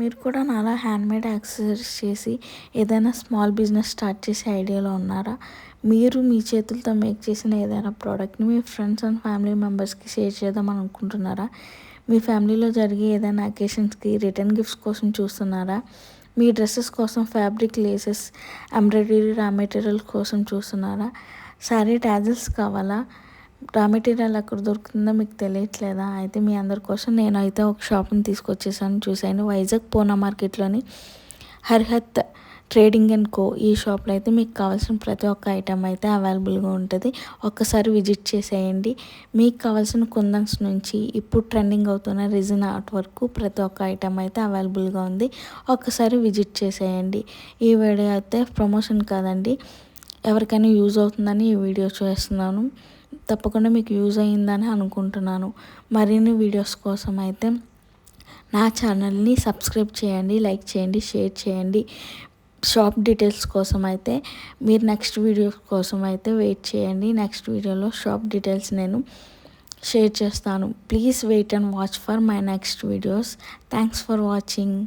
మీరు కూడా నాలా హ్యాండ్మేడ్ యాక్సెసరీస్ చేసి ఏదైనా స్మాల్ బిజినెస్ స్టార్ట్ చేసే ఐడియాలో ఉన్నారా? మీరు మీ చేతులతో మేక్ చేసిన ఏదైనా ప్రోడక్ట్ని మీ ఫ్రెండ్స్ అండ్ ఫ్యామిలీ మెంబర్స్కి షేర్ చేద్దాం అనుకుంటున్నారా? మీ ఫ్యామిలీలో జరిగే ఏదైనా అకేషన్స్కి రిటర్న్ గిఫ్ట్స్ కోసం చూస్తున్నారా? మీ డ్రెస్సెస్ కోసం fabric, laces, embroidery, raw material కోసం చూస్తున్నారా? శారీ టాజిల్స్ కావాలా? రా మెటీరియల్ ఎక్కడ దొరుకుతుందో మీకు తెలియట్లేదా? అయితే మీ అందరి కోసం నేనైతే ఒక షాప్ని తీసుకొచ్చేసాను. చూశాను, వైజాగ్ పూనా మార్కెట్లోని హరిహత్ ట్రేడింగ్ అండ్ కో. ఈ షాప్లో అయితే మీకు కావాల్సిన ప్రతి ఒక్క ఐటెం అయితే అవైలబుల్గా ఉంటుంది. ఒక్కసారి విజిట్ చేసేయండి. మీకు కావాల్సిన కుందన్స్ నుంచి ఇప్పుడు ట్రెండింగ్ అవుతున్న రిజిన్ ఆర్ట్ వరకు ప్రతి ఒక్క ఐటెం అయితే అవైలబుల్గా ఉంది. ఒక్కసారి విజిట్ చేసేయండి. ఈ వీడియో అయితే ప్రమోషన్ కాదండి, ఎవరికైనా యూజ్ అవుతుందని ఈ వీడియో చేస్తున్నాను. తప్పకుండా మీకు యూజ్ అయ్యిందని అనుకుంటున్నాను. మరిన్ని వీడియోస్ కోసం అయితే నా ఛానల్ని సబ్స్క్రైబ్ చేయండి, లైక్ చేయండి, షేర్ చేయండి. షాప్ డీటెయిల్స్ కోసం అయితే మీరు నెక్స్ట్ వీడియో కోసం అయితే వెయిట్ చేయండి. నెక్స్ట్ వీడియోలో షాప్ డీటెయిల్స్ నేను షేర్ చేస్తాను. Please wait and watch for my next videos. Thanks for watching.